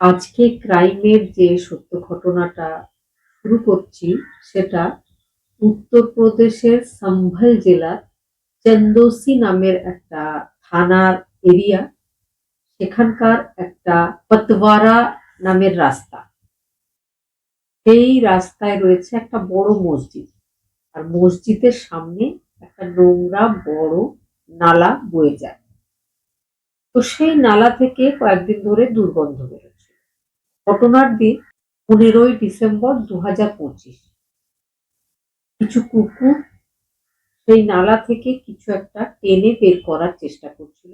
আজকে ক্রাইমের যে সত্য ঘটনাটা শুরু করছি সেটা উত্তরপ্রদেশের সম্ভল জেলার চন্দৌসি নামের একটা থানার এরিয়া। সেখানকার একটা পতওয়ারা নামের রাস্তা। সেই রাস্তায় রয়েছে একটা বড় মসজিদ, আর মসজিদের সামনে একটা নোংরা বড় নালা বয়ে যায়। তো সেই নালা থেকে কয়েকদিন ধরে দুর্গন্ধ বেরোচ্ছে। ঘটনার দিন 15ই ডিসেম্বর 2025। কিছু কুকুর সেই নালা থেকে কিছু একটা টেনে বের করার চেষ্টা করছিল।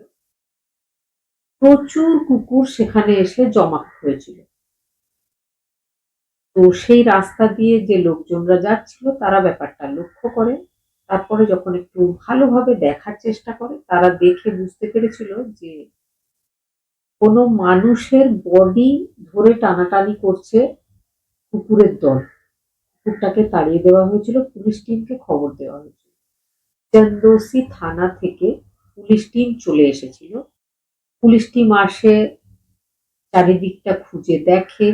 প্রচুর কুকুর সেখানে এসে জমা হয়েছিল। তো সেই রাস্তা দিয়ে যে লোকজনরা যাচ্ছিল তারা ব্যাপারটা লক্ষ্য করে। তারপরে যখন একটু ভালোভাবে দেখার চেষ্টা করে তারা দেখে বুঝতে পেরেছিল যে কোনো মানুষের বডি ধরে টানাটানি করছে কুকুরের দল। কুকুরটাকে তাড়িয়ে দেওয়া হয়েছিল, পুলিশ টিমকে খবর দেওয়া হয়েছিল। চন্দৌসি থানা থেকে পুলিশ টিম চলে এসেছিল। পুলিশ টিম আসে, চারিদিকটা খুঁজে দেখে।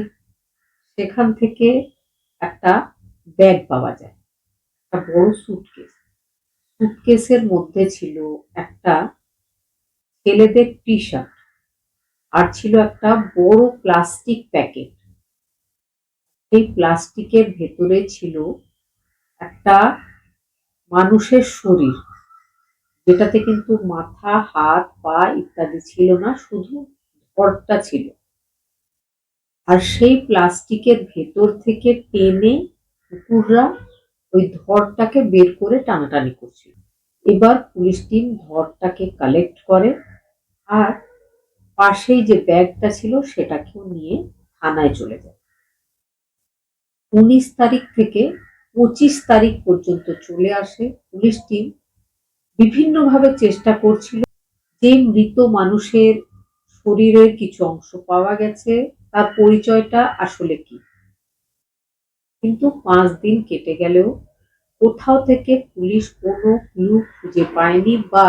সেখান থেকে একটা ব্যাগ পাওয়া যায়, একটা বড় সুটকেস। সুটকেসের মধ্যে ছিল একটা ছেলেদের টি শার্ট, আর ছিল একটা বড় প্লাস্টিক প্যাকেট। এই প্লাস্টিকের ভেতরে ছিল একটা মানুষের শরীর, যেটাতে কিন্তু মাথা, হাত, পা ইত্যাদি ছিল না, শুধু ধড়টা ছিল। আর সেই প্লাস্টিকের ভেতর থেকে টেনে কুকুররা ওই ধড়টাকে বের করে টানাটানি করছিল। এবার পুলিশ টিম ধড়টাকে কালেক্ট করে, আর পাশেই যে ব্যাগটা ছিল সেটাকেও নিয়ে থানায় চলে যায়। 19 তারিখ থেকে 25 তারিখ পর্যন্ত চলে আসে পুলিশ টিম। বিভিন্নভাবে চেষ্টা করছিল যে মৃত মানুষের শরীরের কিছু অংশ পাওয়া গেছে তার পরিচয়টা আসলে কি। কিন্তু 5 দিন কেটে গেলেও কোথাও থেকে পুলিশ কোনো ক্লু খুঁজে পায়নি, বা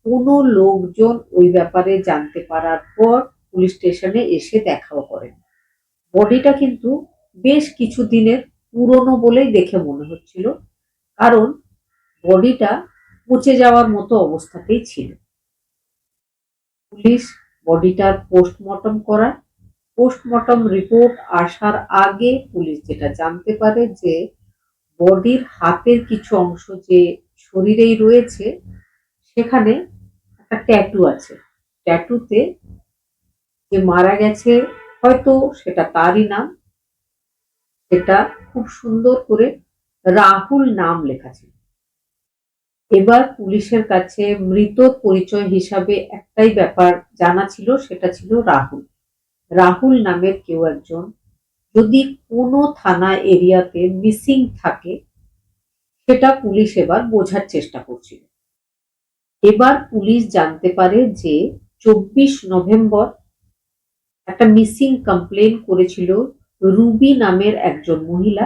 কোনো লোকজন ওই ব্যাপারে জানতে পারার পর পুলিশ স্টেশনে এসে দেখাও করেন। বডিটা কিন্তু বেশ কিছুদিনের পুরনো বলেই দেখে মনে হচ্ছিল, কারণ বডিটা পচে যাওয়ার মতো অবস্থাতেই ছিল। পুলিশ বডিটার পোস্টমর্টম করায়। পোস্টমর্টম রিপোর্ট আসার আগে পুলিশ যেটা জানতে পারে যে বডির হাতের কিছু অংশ যে শরীরেই রয়েছে, সেখানে একটা ট্যাটু আছে। ট্যাটুতে যে মারা গেছে হয়তো সেটা তারই নাম। সেটা খুব সুন্দর করে রাহুল নাম লেখা ছিল। এবার পুলিশের কাছে মৃতর পরিচয় হিসাবে একটাই ব্যাপার জানা ছিল, সেটা ছিল রাহুল। রাহুল নামের কেউ একজন যদি কোনো থানা এরিয়াতে মিসিং থাকে, সেটা পুলিশ এবার বোঝার চেষ্টা করছিল। এবার পুলিশ জানতে পারে যে 24 নভেম্বর একটা মিসিং কমপ্লেন করেছিল রুবি নামের একজন মহিলা,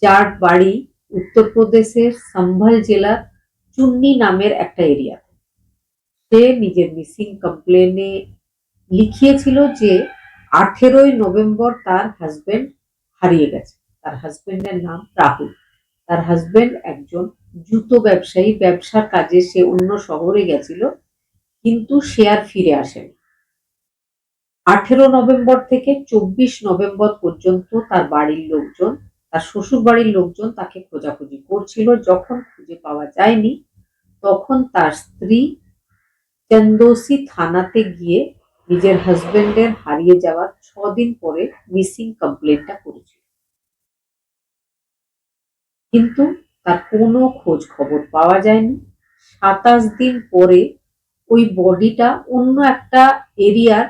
যার বাড়ি উত্তরপ্রদেশের সম্ভল জেলার চুন্নি নামের একটা এরিয়া। সে নিজের মিসিং কমপ্লেনে লিখিয়েছিল যে 18ই নভেম্বর তার হাজবেন্ড হারিয়ে গেছে। তার হাজবেন্ডের নাম রাহুল। তার হাজবেন্ড একজন জুতো ব্যবসায়ী, ব্যবসার কাজে সে অন্য শহরে গেছিল, কিন্তু সে আর ফিরে আসেনি। 18 নভেম্বর থেকে 24 নভেম্বর পর্যন্ত তার বাড়ির লোকজন, তার শ্বশুর বাড়ির লোকজন তাকে খোঁজাখুঁজি করছিল। যখন খুঁজে পাওয়া যায়নি, তখন তার স্ত্রী চন্দৌসি থানাতে গিয়ে নিজের হাজবেন্ডের হারিয়ে যাওয়ার 6 দিন পরে মিসিং কমপ্লেনটা করেছিল। কিন্তু তার কোনো খোঁজ খবর পাওয়া যায়নি। 27 দিন পরে ওই বডিটা অন্য একটা এরিয়ার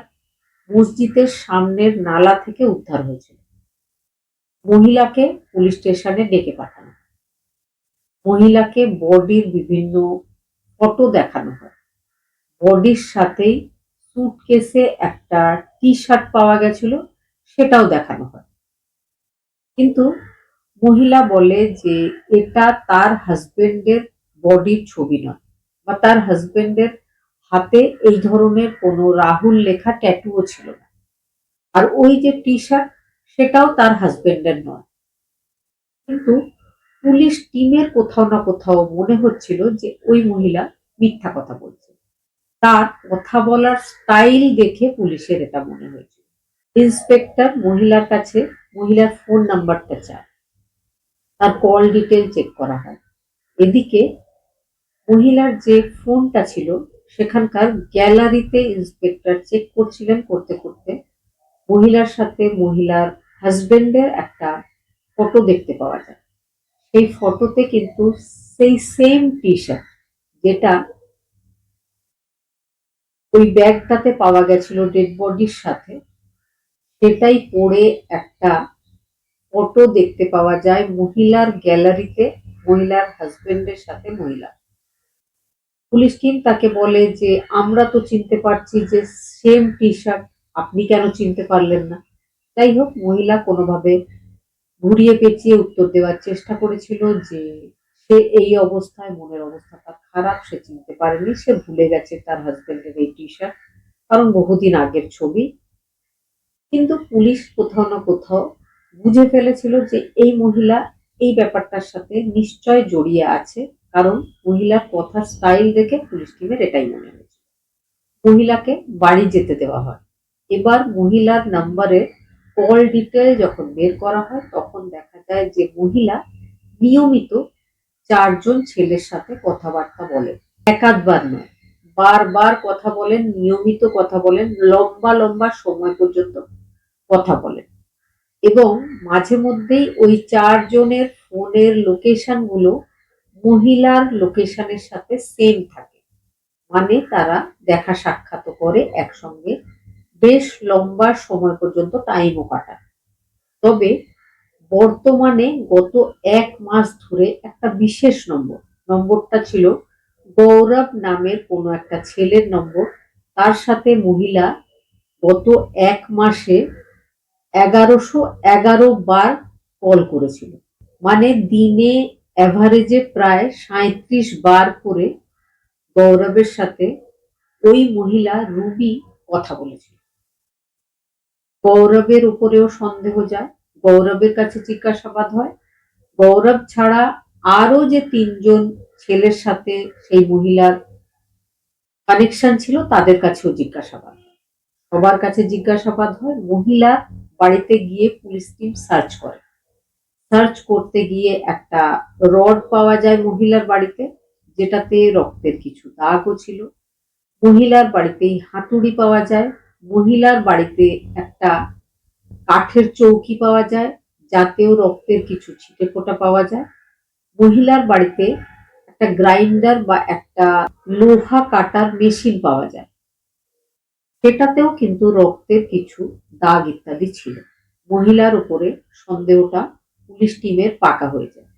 মসজিদের সামনের নালা থেকে উদ্ধার হয়েছিল। মহিলাকে পুলিশ স্টেশনে ডেকে পাঠানো। মহিলাকে বডির বিভিন্ন ফটো দেখানো হয়। বডির সাথেই সুটকেসে একটা টি শার্ট পাওয়া গেছিল, সেটাও দেখানো হয়। কিন্তু মহিলা বলে যে এটা তার হাজবেন্ডের বডির ছবি নয়, বা তার হাজবেন্ডের হাতে এই ধরনের কোনো রাহুল লেখা ট্যাটুও ছিল না। আর ওই যে টি শার্ট সেটাও তার হাজবেন্ডের নয়। কিন্তু পুলিশ টিমের কোথাও না কোথাও মনে হচ্ছিল যে ওই মহিলা মিথ্যা কথা বলছে। তার কথা বলার স্টাইল দেখে পুলিশের এটা মনে হয়েছিল। ইন্সপেক্টর মহিলার কাছে মহিলার ফোন নাম্বারটা চায়, তার কল ডিটেল চেক করা হয়। এদিকে মহিলার যে ফোনটা ছিল সেখানকার গ্যালারিতে ইন্সপেক্টর চেক করছিলেন। করতে করতে মহিলার সাথে মহিলার হাজবেন্ডের একটা ফটো দেখতে পাওয়া যায়। সেই ফটোতে কিন্তু সেই সেম টি শার্ট যেটা ওই ব্যাগটাতে পাওয়া গেছিল ডেড বডির সাথে, সেটাই পরে একটা ফটো দেখতে পাওয়া যায় মহিলার গ্যালারিতে, মহিলার হাজবেন্ডের সাথে মহিলা। পুলিশ টিম তাকে বলে যে আমরা তো চিনতে পারছি যে সেম টি শার্ট, আপনি কেন চিনতে পারলেন না? যাই হোক, মহিলা কোনোভাবে ঘুরিয়ে পেঁচিয়ে উত্তর দেওয়ার চেষ্টা করেছিল যে সে এই অবস্থায়, মনের অবস্থা তার খারাপ, সে চিনতে পারেনি, সে ভুলে গেছে তার হাজবেন্ডের এই টি শার্ট, কারণ বহুদিন আগের ছবি। কিন্তু পুলিশ কোথাও না কোথাও বুঝে ফেলেছিল যে এই মহিলা এই ব্যাপারটার সাথে নিশ্চয় জড়িয়ে আছে, কারণ মহিলার কথার স্টাইল দেখে পুলিশ টিমের এটাই মনে হয়েছে। মহিলাকে বাড়ি যেতে দেওয়া হয়। এবার মহিলার নাম্বারে কল ডিটেল যখন বের করা হয় তখন দেখা যায় যে মহিলা নিয়মিত ৪ জন ছেলের সাথে কথাবার্তা বলেন। একাধবার নয়, বারবার কথা বলেন, নিয়মিত কথা বলেন, লম্বা লম্বা সময় পর্যন্ত কথা বলেন। এবং মাঝে মধ্যেই ওই ৪ জনের ফোনের লোকেশন গুলো মহিলার লোকেশনের সাথে সেম থাকে। মানে তারা দেখা সাক্ষাৎ করে একসঙ্গে, বেশ লম্বা সময় পর্যন্ত টাইমও কাটায়। তবে বর্তমানে গত ১ মাস ধরে একটা বিশেষ নম্বর, নম্বরটা ছিল গৌরব নামের কোনো একটা ছেলের নম্বর। তার সাথে মহিলা গত ১ মাসে ১১১১ বার কল করেছিল। মানে দিনে এভারেজে প্রায় ৩৭ বার করে গৌরবের সাথে ওই মহিলা রুবি কথা বলেছিল। গৌরবের উপরেও সন্দেহ যায়, গৌরবের কাছে জিজ্ঞাসাবাদ হয়। গৌরব ছাড়া আরো যে ৩ জন ছেলের সাথে সেই মহিলার কানেকশন ছিল তাদের কাছেও জিজ্ঞাসাবাদ হয়। সবার কাছে জিজ্ঞাসাবাদ হয়। মহিলার বাড়িতে গিয়ে পুলিশ টিম সার্চ করে। সার্চ করতে গিয়ে একটা রড পাওয়া যায় মহিলার বাড়িতে, যেটাতে রক্তের কিছু দাগও ছিল। মহিলার বাড়িতেই হাতুড়ি পাওয়া যায়। মহিলার বাড়িতে একটা কাঠের চৌকি পাওয়া যায়, যাতেও রক্তের কিছু ছিটেফোঁটা পাওয়া যায়। মহিলার বাড়িতে একটা গ্রাইন্ডার বা একটা লোহা কাটার মেশিন পাওয়া যায়, সেটাতেও কিন্তু রক্তের কিছু দাগ ইত্যাদি ছিল। মহিলার উপরে সন্দেহটা পুলিশ টিমের পাকা হয়ে যায়।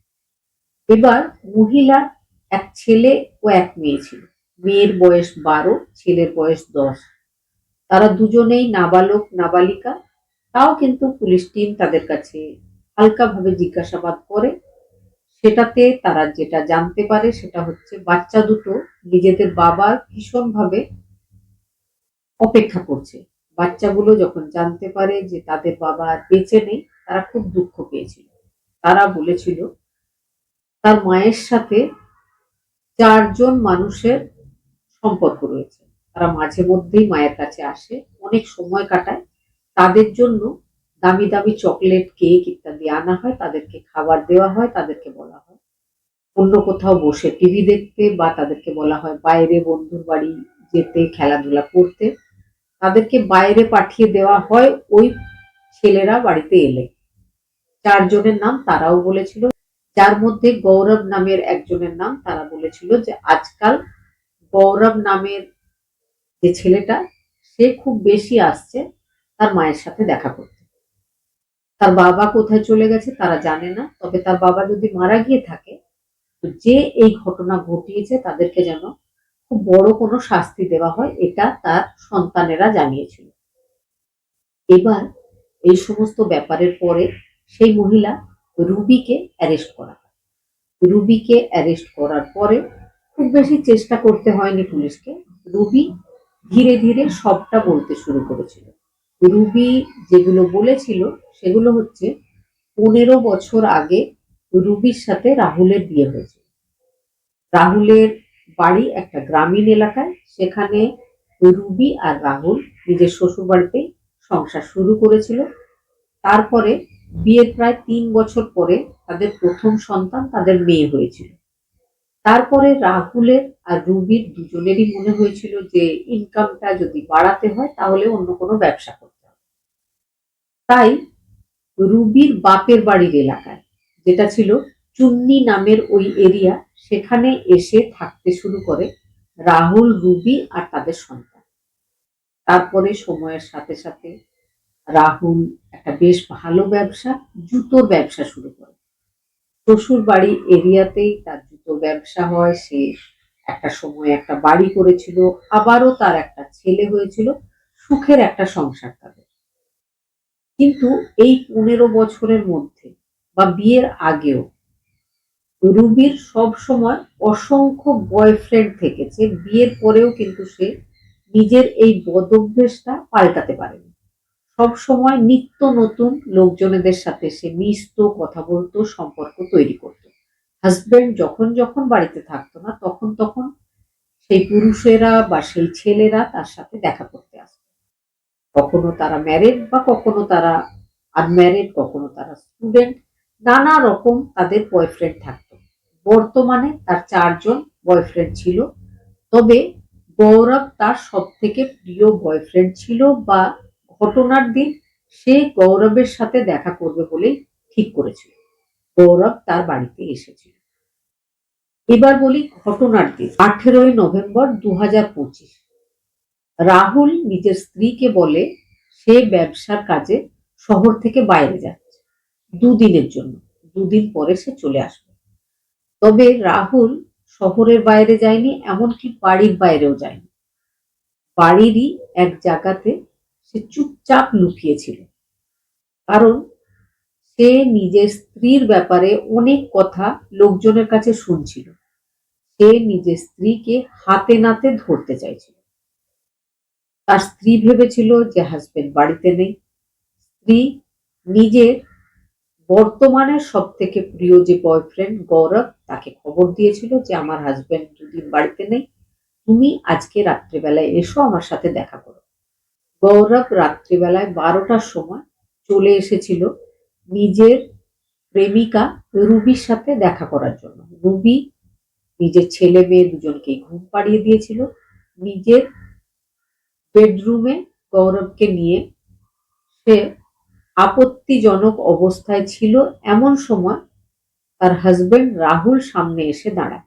এবার মহিলার এক ছেলে ও এক মেয়ে ছিল। মেয়ের বয়স ১২, ছেলের বয়স ১০। তারা দুজনেই নাবালক নাবালিকা। তাও কিন্তু পুলিশ টিম তাদের কাছে হালকাভাবে জিজ্ঞাসাবাদ করে। সেটাতে তারা যেটা জানতে পারে সেটা হচ্ছে বাচ্চা দুটো নিজেদের বাবার ভীষণভাবে অপেক্ষা করছে। বাচ্চাগুলো যখন জানতে পারে যে তাদের বাবা আর বেঁচে নেই, তারা খুব দুঃখ পেয়েছিল। তারা বলেছিল তার মায়ের সাথে ৪ জন মানুষের সম্পর্ক রয়েছে। তারা মাঝে মধ্যেই মায়ের কাছে আসে, অনেক সময় কাটায়। তাদের জন্য দামি দামি চকলেট, কেক ইত্যাদি আনা হয়, তাদেরকে খাবার দেওয়া হয়, তাদেরকে বলা হয় অন্য কোথাও বসে টিভি দেখতে, বা তাদেরকে বলা হয় বাইরে বন্ধুর বাড়ি যেতে, খেলাধুলা করতে। তাদেরকে বাইরে পাঠিয়ে দেওয়া হয় ওই ছেলেরা বাড়িতে এলে। ৪ জনের নাম তারাও বলেছিল, যার মধ্যে গৌরব নামের একজনের নাম তারা বলেছিল যে আজকাল গৌরব নামের যে ছেলেটা, সে খুব বেশি আসছে তার মায়ের সাথে দেখা করতে। তার বাবা কোথায় চলে গেছে তারা জানে না, তবে তার বাবা যদি মারা গিয়ে থাকে, তো যে এই ঘটনা ঘটিয়েছে তাদেরকে যেন খুব বড় কোনো শাস্তি দেওয়া হয়, এটা তার সন্তানেরা জানিয়েছিল। এবার এই সমস্ত ব্যাপারের পরে সেই মহিলা রুবিকে অ্যারেস্ট করা হয়। রুবিকে অ্যারেস্ট করার পরে খুব বেশি চেষ্টা করতে হয়নি পুলিশকে। রুবি ধীরে ধীরে সবটা বলতে শুরু করেছিল। রুবি যেগুলো বলেছিল সেগুলো হচ্ছে 15 বছর আগে রুবির সাথে রাহুলের বিয়ে হয়েছিল। রাহুলের বাড়ি একটা গ্রামীণ এলাকায়, সেখানে রুবি আর রাহুল নিজের শ্বশুর বাড়িতেই সংসার শুরু করেছিল। তারপরে বিয়ের প্রায় 3 বছর পরে তাদের প্রথম সন্তান, তাদের মেয়ে হয়েছিল। তারপরে রাহুলের আর রুবির দুজনেরই মনে হয়েছিল যে ইনকামটা যদি বাড়াতে হয় তাহলে অন্য কোনো ব্যবসা করতে হবে। তাই রুবির বাপের বাড়ির এলাকায়, যেটা ছিল চুন্নি নামের ওই এরিয়া, সেখানে এসে থাকতে শুরু করে রাহুল, রুবি আর তাদের সন্তান। তারপরে সময়ের সাথে সাথে রাহুল একটা বেশ ভালো ব্যবসা, জুতোর ব্যবসা শুরু করে। শ্বশুর বাড়ি এরিয়াতেই তার জুতোর ব্যবসা হয়। সে একটা সময় একটা বাড়ি করেছিল, আবারও তার একটা ছেলে হয়েছিল, সুখের একটা সংসার তাদের। কিন্তু এই 15 বছরের মধ্যে বা বিয়ের আগেও রুবির সব সময় অসংখ্য বয়ফ্রেন্ড থেকেছে। বিয়ের পরেও কিন্তু সে নিজের এই বদঅভ্যেসটা পাল্টাতে পারেনি। সব সময় নিত্য নতুন লোকজনেদের সাথে সে মিশতো, কথা বলতো, সম্পর্ক তৈরি করত। হাজবেন্ড যখন যখন বাড়িতে থাকতো না, তখন তখন সেই পুরুষেরা বা সেই ছেলেরা তার সাথে দেখা করতে আসতো। কখনো তারা ম্যারেড বা কখনো তারা আনম্যারেড, কখনো তারা স্টুডেন্ট, নানা রকম তাদের বয়ফ্রেন্ড থাকতো। বর্তমানে তার 4 জন বয়ফ্রেন্ড ছিল। তবে গৌরব তার সব থেকে প্রিয় বয়ফ্রেন্ড ছিল, বা ঘটনার দিন সে গৌরবের সাথে দেখা করবে বলেই ঠিক করেছিল। গৌরব তার বাড়িতে এসেছিল। এবার বলি ঘটনার দিন, 18ই নভেম্বর 2025। রাহুল নিজের স্ত্রীকে বলে সে ব্যবসার কাজে শহর থেকে বাইরে যাচ্ছে 2 দিনের জন্য। 2 দিন পরে সে চলে আসবে। তবে রাহুল শহরের বাইরে যায়নি, এমনকি বাড়ির বাইরেও যায়নি। বাড়িরই এক জায়গাতে সে চুপচাপ লুকিয়েছিল। কারণ সে নিজের স্ত্রীর ব্যাপারে অনেক কথা লোকজনের কাছে শুনছিল। সে নিজের স্ত্রীকে হাতে নাতে ধরতে চাইছিল। তার স্ত্রী ভেবেছিল যে হাজবেন্ড বাড়িতে নেই। স্ত্রী নিজের বর্তমানে সব থেকে প্রিয় যে বয়ফ্রেন্ড গৌরব, তাকে খবর দিয়েছিল যে আমার হাজবেন্ড 2 দিন বাড়িতে নেই, তুমি আজকে রাত্রিবেলায় এসো, আমার সাথে দেখা করো। গৌরব রাত্রিবেলায় 12টার সময় চলে এসেছিল নিজের প্রেমিকা রুবির সাথে দেখা করার জন্য। রুবি নিজের ছেলে মেয়ে দুজনকেই ঘুম পাড়িয়ে দিয়েছিল। নিজের বেডরুমে গৌরবকে নিয়ে সে আপত্তিজনক অবস্থায় ছিল। এমন সময় তার হাজবেন্ড রাহুল সামনে এসে দাঁড়ায়।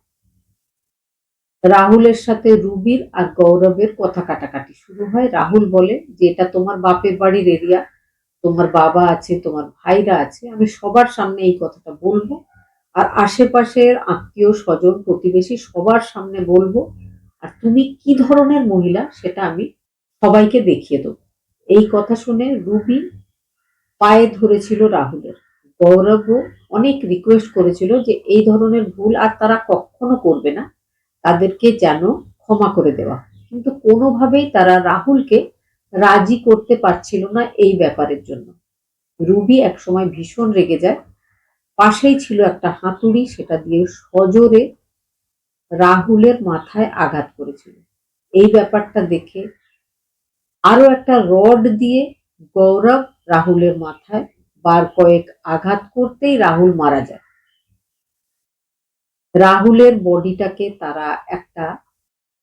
রাহুলের সাথে রুবির আর গৌরবের কথা কাটাকাটি শুরু হয়। রাহুল বলে যে এটা তোমার বাপের বাড়ির এরিয়া, তোমার বাবা আছে, তোমার ভাইরা আছে, আমি সবার সামনে এই কথাটা বলবো, আর আশেপাশের আত্মীয় স্বজন প্রতিবেশী সবার সামনে বলবো, আর তুমি কি ধরনের মহিলা সেটা আমি সবাইকে দেখিয়ে দেবো। এই কথা শুনে রুবি পায়ে ধরেছিল রাহুলের। গৌরবও অনেক রিকোয়েস্ট করেছিল যে এই ধরনের ভুল আর তারা কখনো করবে না, তাদেরকে যেন ক্ষমা করে দেওয়া। কিন্তু কোনোভাবেই তারা রাহুলকে রাজি করতে পারছিল না এই ব্যাপারের জন্য। রুবি একসময় ভীষণ রেগে যায়। পাশেই ছিল একটা হাতুড়ি, সেটা দিয়ে সজোরে রাহুলের মাথায় আঘাত করেছিল। এই ব্যাপারটা দেখে আরো একটা রড দিয়ে গৌরব রাহুলের মাথায় বার কয়েক আঘাত করতেই রাহুল মারা যায়। রাহুলের বডিটাকে তারা একটা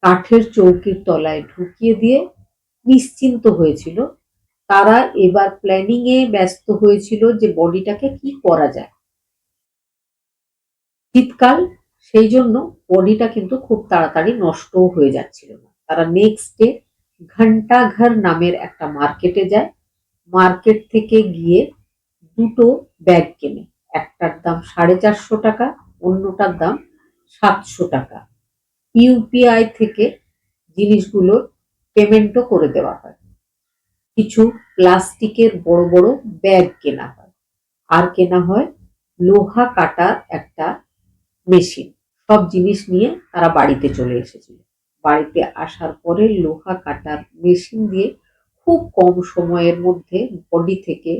কাঠের চৌকির তলায় ঢুকিয়ে দিয়ে নিশ্চিন্ত হয়েছিল। তারা এবার প্ল্যানিং এ ব্যস্ত হয়েছিল যে বডিটাকে কি করা যায়। শীতকাল, সেই জন্য বডিটা কিন্তু খুব তাড়াতাড়ি নষ্টও হয়ে যাচ্ছিল না। তারা নেক্সট ডে ঘন্টাঘর নামের একটা মার্কেটে যায়। মার্কেট থেকে গিয়ে দুটো ব্যাগ কেনে। একটার দাম 450 টাকা, অন্যটার দাম 700 টাকা। ইউপিআই থেকে জিনিসগুলোর পেমেন্টও করে দেওয়া হয়। কিছু প্লাস্টিকের বড় বড় ব্যাগ কেনা হয়, আর কেনা হয় লোহা কাটার একটা মেশিন। সব জিনিস নিয়ে তারা বাড়িতে চলে এসেছিল। বাড়িতে আসার পরে লোহা কাটার মেশিন দিয়ে খুব কম সময়ের মধ্যে বডি থেকে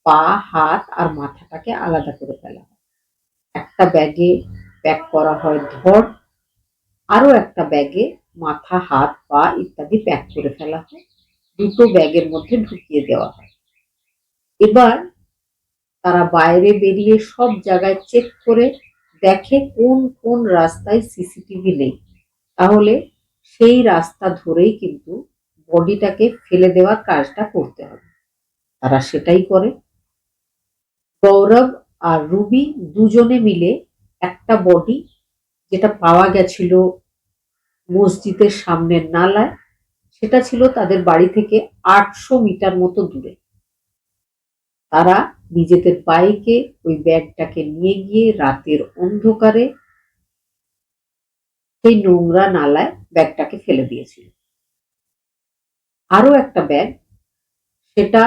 পা, হাত আর মাথাটাকে আলাদা করে ফেলা হয়। একটা ব্যাগে প্যাক করা হয় ধড়, আরো একটা ব্যাগে মাথা, হাত, পা ইত্যাদি প্যাক করে ফেলা হয়। দুটো ব্যাগের মধ্যে ঢুকিয়ে দেওয়া হয়। এবার তারা বাইরে বেরিয়ে সব জায়গায় চেক করে দেখে কোন কোন রাস্তায় সিসিটিভি নেই, তাহলে সেই রাস্তা ধরেই কিন্তু বডিটাকে ফেলে দেওয়ার কাজটা করতে হবে। তারা সেটাই করে। গৌরব আর রুবি দুজনে মিলে একটা বডি, যেটা পাওয়া গেছিল মসজিদের সামনের নালায়, সেটা ছিল তাদের বাড়ি থেকে ৮০০ মিটার মতো দূরে। তারা নিজেদের বাইকে ওই ব্যাগটাকে নিয়ে গিয়ে রাতের অন্ধকারে সেই নোংরা নালায় ব্যাগটাকে ফেলে দিয়েছিল। আরো একটা ব্যাগ, সেটা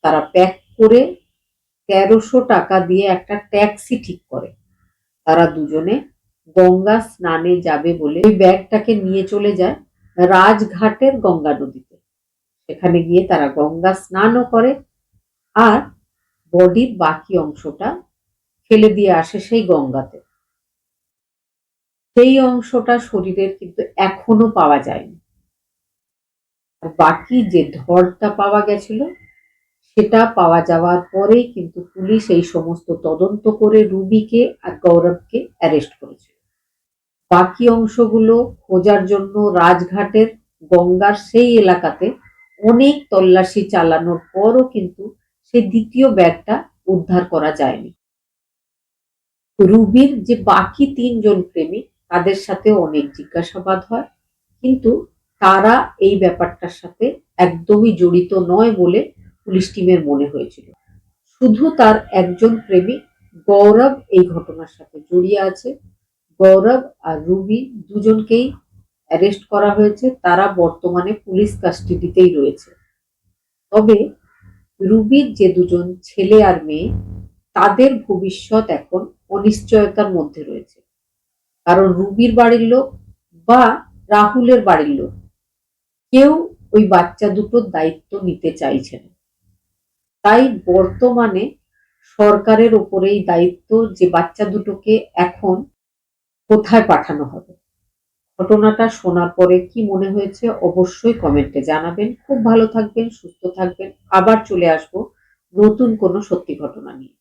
তারা প্যাক করে ১৩০০ টাকা দিয়ে একটা ট্যাক্সি ঠিক করে। তারা দুজনে গঙ্গা স্নানে যাবে বলে ওই ব্যাগটাকে নিয়ে চলে যায় রাজঘাটের গঙ্গা নদীতে। সেখানে গিয়ে তারা গঙ্গা স্নানও করে আর বডির বাকি অংশটা ফেলে দিয়ে আসে সেই গঙ্গাতে। সেই অংশটা শরীরের কিন্তু এখনো পাওয়া যায়নি। আর বাকি যে ধড়টা পাওয়া গেছিল, সেটা পাওয়া যাওয়ার পরেই কিন্তু পুলিশ এই সমস্ত তদন্ত করে রুবিকে আর গৌরবকে অ্যারেস্ট করেছিল। বাকি অংশগুলো খোঁজার জন্য রাজঘাটের গঙ্গার সেই এলাকাতে অনেক তল্লাশি চালানোর পরও কিন্তু সেই দ্বিতীয় ব্যাগটা উদ্ধার করা যায়নি। রুবির যে বাকি ৩ জন প্রেমিক, তাদের সাথে অনেক জিজ্ঞাসাবাদ হয়, কিন্তু তারা এই ব্যাপারটার সাথে একদমই জড়িত নয় বলে পুলিশ টিমের মনে হয়েছিল। শুধু তার একজন প্রেমিক গৌরব এই ঘটনার সাথে জড়িয়ে আছে। গৌরব আর রুবি দুজনকেই অ্যারেস্ট করা হয়েছে। তারা বর্তমানে পুলিশ কাস্টাডিতেই রয়েছে। তবে রুবির যে দুজন ছেলে আর মেয়ে, তাদের ভবিষ্যৎ এখন অনিশ্চয়তার মধ্যে রয়েছে। কারণ রুবির বাড়ির লোক বা রাহুলের বাড়ির লোক কেউ ওই বাচ্চা দুটোর দায়িত্ব নিতে চাইছে না। তাই বর্তমানে সরকারের ওপরেই দায়িত্ব যে বাচ্চা দুটোকে এখন কোথায় পাঠানো হবে। ঘটনাটা শোনার পরে কি মনে হয়েছে অবশ্যই কমেন্টে জানাবেন। খুব ভালো থাকবেন, সুস্থ থাকবেন। আবার চলে আসবো নতুন কোনো সত্যি ঘটনা নিয়ে।